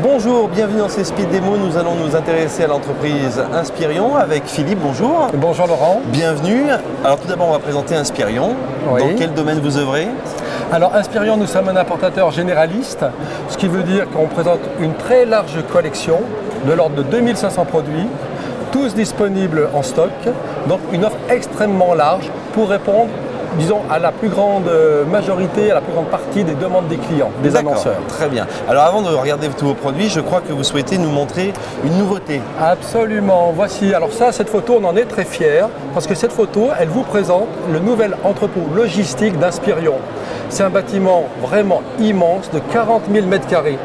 Bonjour, bienvenue dans ces Speed Démo. Nous allons nous intéresser à l'entreprise Inspirion avec Philippe. Bonjour. Bonjour Laurent. Bienvenue. Alors tout d'abord, on va présenter Inspirion. Oui. Dans quel domaine vous œuvrez? Alors Inspirion, nous sommes un importateur généraliste, ce qui veut dire qu'on présente une très large collection de l'ordre de 2500 produits, tous disponibles en stock, donc une offre extrêmement large pour répondre, disons, à la plus grande majorité, à la plus grande partie des demandes des clients, des annonceurs. Très bien. Alors avant de regarder tous vos produits, je crois que vous souhaitez nous montrer une nouveauté. Absolument. Voici. Alors ça, cette photo, on en est très fiers parce que cette photo, elle vous présente le nouvel entrepôt logistique d'Inspirion. C'est un bâtiment vraiment immense de 40 000 m².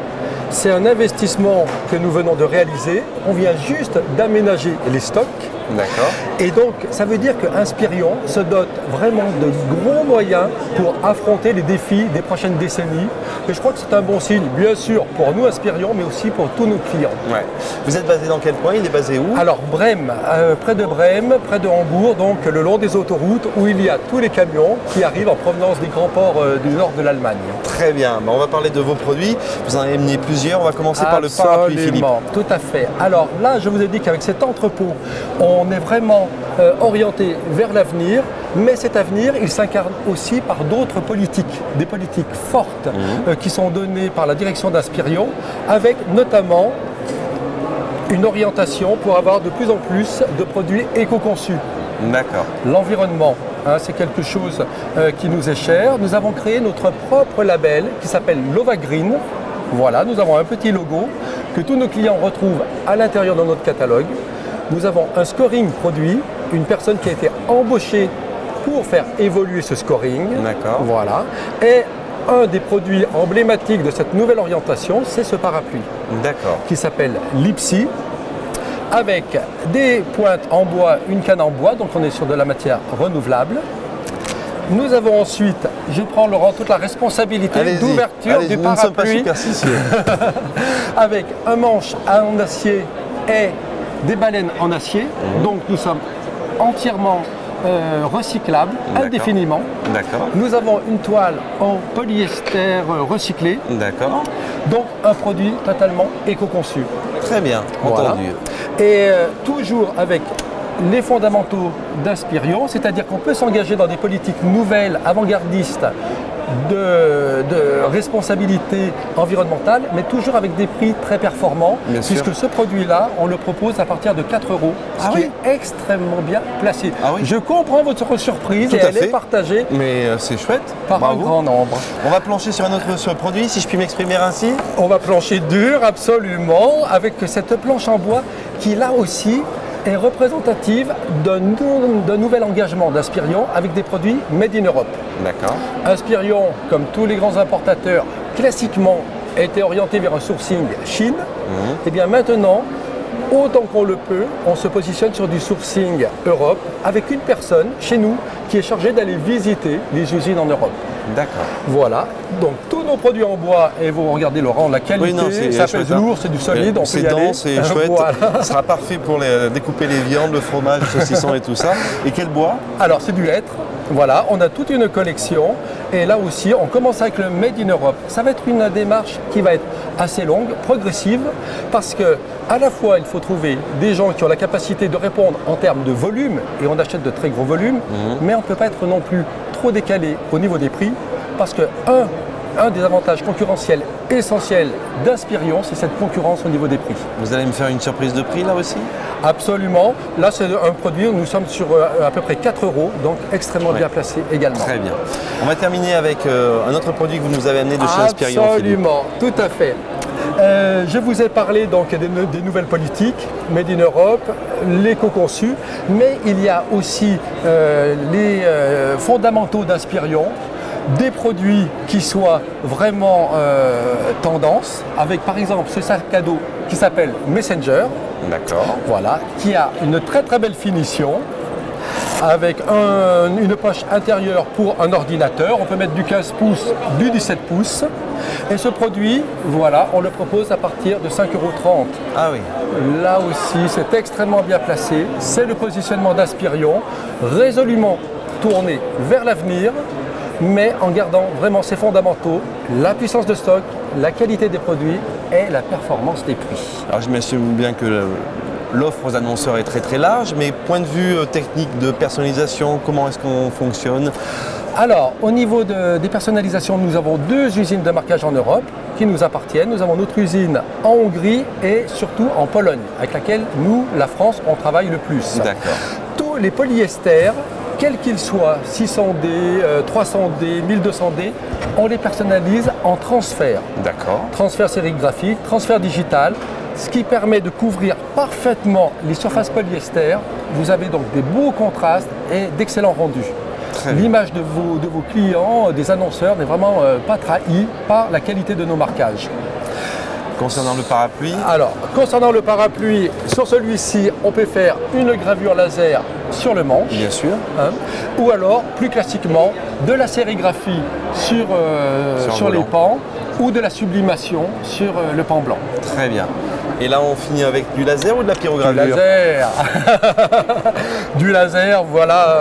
C'est un investissement que nous venons de réaliser. On vient juste d'aménager les stocks. D'accord. Et donc, ça veut dire que Inspirion se dote vraiment de gros moyens pour affronter les défis des prochaines décennies. Et je crois que c'est un bon signe, bien sûr, pour nous, Inspirion, mais aussi pour tous nos clients. Ouais. Vous êtes basé dans quel coin? Il est basé où? Alors, Brême, près de Brême, près de Hambourg, donc le long des autoroutes, où il y a tous les camions qui arrivent en provenance des grands ports du nord de l'Allemagne. Très bien. Ben, on va parler de vos produits. Vous en avez amené plusieurs. On va commencer par le parapluie, Philippe. Tout à fait. Alors là, je vous ai dit qu'avec cet entrepôt, on est vraiment orienté vers l'avenir, mais cet avenir, il s'incarne aussi par d'autres politiques, des politiques fortes qui sont données par la direction d'Inspirion, avec notamment une orientation pour avoir de plus en plus de produits éco-conçus. D'accord. L'environnement, c'est quelque chose qui nous est cher. Nous avons créé notre propre label qui s'appelle Lovagreen. Voilà, nous avons un petit logo que tous nos clients retrouvent à l'intérieur de notre catalogue. Nous avons un scoring produit, une personne qui a été embauchée pour faire évoluer ce scoring. D'accord. Voilà. Et un des produits emblématiques de cette nouvelle orientation, c'est ce parapluie. D'accord. Qui s'appelle Lipsy, avec des pointes en bois, une canne en bois, donc on est sur de la matière renouvelable. Nous avons ensuite, je prends Laurent toute la responsabilité d'ouverture du parapluie. Nous ne sommes pas superstitieux. Avec un manche en acier et des baleines en acier. Donc nous sommes entièrement recyclables, indéfiniment. D'accord. Nous avons une toile en polyester recyclé. D'accord. Donc un produit totalement éco-conçu. Très bien, Voilà. entendu. Et toujours avec les fondamentaux d'Inspirion, c'est-à-dire qu'on peut s'engager dans des politiques nouvelles, avant-gardistes, de responsabilité environnementale, mais toujours avec des prix très performants, puisque ce produit-là, on le propose à partir de 4 €, ce qui est extrêmement bien placé. Je comprends votre surprise et elle est partagée c'est chouette. par un grand nombre. On va plancher sur un autre produit, si je puis m'exprimer ainsi. On va plancher dur, absolument, avec cette planche en bois qui, là aussi, est représentative d'un nouvel engagement d'Inspirion avec des produits made in Europe. D'accord. Inspirion, comme tous les grands importateurs, classiquement était orienté vers un sourcing Chine. Et bien maintenant, autant qu'on le peut, on se positionne sur du sourcing Europe avec une personne chez nous qui est chargée d'aller visiter les usines en Europe. D'accord. Voilà, donc tous nos produits en bois, et vous regardez Laurent, la qualité, ça pèse lourd, c'est du solide, on peut y aller. C'est dense, c'est chouette, ça sera parfait pour découper les viandes, le fromage, le saucisson et tout ça. Et quel bois? Alors c'est du hêtre, voilà, on a toute une collection, et là aussi on commence avec le Made in Europe. Ça va être une démarche qui va être assez longue, progressive, parce que à la fois il faut trouver des gens qui ont la capacité de répondre en termes de volume, et on achète de très gros volumes, mais on ne peut pas être non plus trop décalé au niveau des prix, parce que un des avantages concurrentiels essentiels d'Inspirion, c'est cette concurrence au niveau des prix. Vous allez me faire une surprise de prix là aussi? Absolument. Là, c'est un produit où nous sommes sur à peu près 4 €, donc extrêmement bien placé également. Très bien. On va terminer avec un autre produit que vous nous avez amené de chez Inspirion. Absolument, tout à fait. Je vous ai parlé donc des nouvelles politiques, Made in Europe, l'éco-conçu, mais il y a aussi les fondamentaux d'Inspirion, des produits qui soient vraiment tendance, avec par exemple ce sac à dos qui s'appelle Messenger. D'accord. Voilà, qui a une très très belle finition, avec une poche intérieure pour un ordinateur. On peut mettre du 15 pouces, du 17 pouces. Et ce produit, voilà, on le propose à partir de 5,30 €. Ah oui. Là aussi, c'est extrêmement bien placé. C'est le positionnement d'Inspirion, résolument tourné vers l'avenir, mais en gardant vraiment ses fondamentaux, la puissance de stock la qualité des produits et la performance des prix. Alors j'imagine bien que l'offre aux annonceurs est très large, mais point de vue technique de personnalisation, comment est-ce qu'on fonctionne? Alors, au niveau des personnalisations, nous avons 2 usines de marquage en Europe qui nous appartiennent. Nous avons notre usine en Hongrie et surtout en Pologne, avec laquelle nous, la France, on travaille le plus. D'accord. Tous les polyesters, quels qu'ils soient, 600D, 300D, 1200D, on les personnalise en transfert. D'accord. Transfert sérigraphique, transfert digital, ce qui permet de couvrir parfaitement les surfaces polyester. Vous avez donc des beaux contrastes et d'excellents rendus. L'image de vos clients, des annonceurs, n'est vraiment pas trahie par la qualité de nos marquages. Concernant le parapluie? Alors, concernant le parapluie, sur celui-ci, on peut faire une gravure laser sur le manche. Bien sûr. Ou alors, plus classiquement, de la sérigraphie sur les pans ou de la sublimation sur le pan blanc. Très bien. Et là, on finit avec du laser ou de la pyrogravure? Du laser. Du laser, voilà,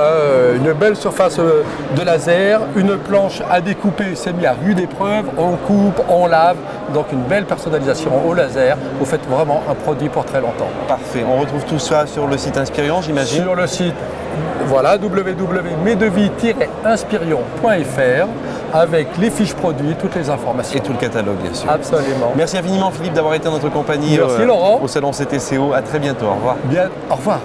une belle surface de laser, une planche à découper, c'est mis à rude épreuve, on coupe, on lave, donc une belle personnalisation au laser. Vous faites vraiment un produit pour très longtemps. Parfait. On retrouve tout ça sur le site Inspirion, j'imagine? Sur le site, voilà, www.mesdevis-inspirion.fr avec les fiches produits, toutes les informations. Et tout le catalogue, bien sûr. Absolument. Merci infiniment, Philippe, d'avoir été en notre compagnie. Merci, Laurent. Au salon CTCO. À très bientôt. Au revoir. Bien, au revoir.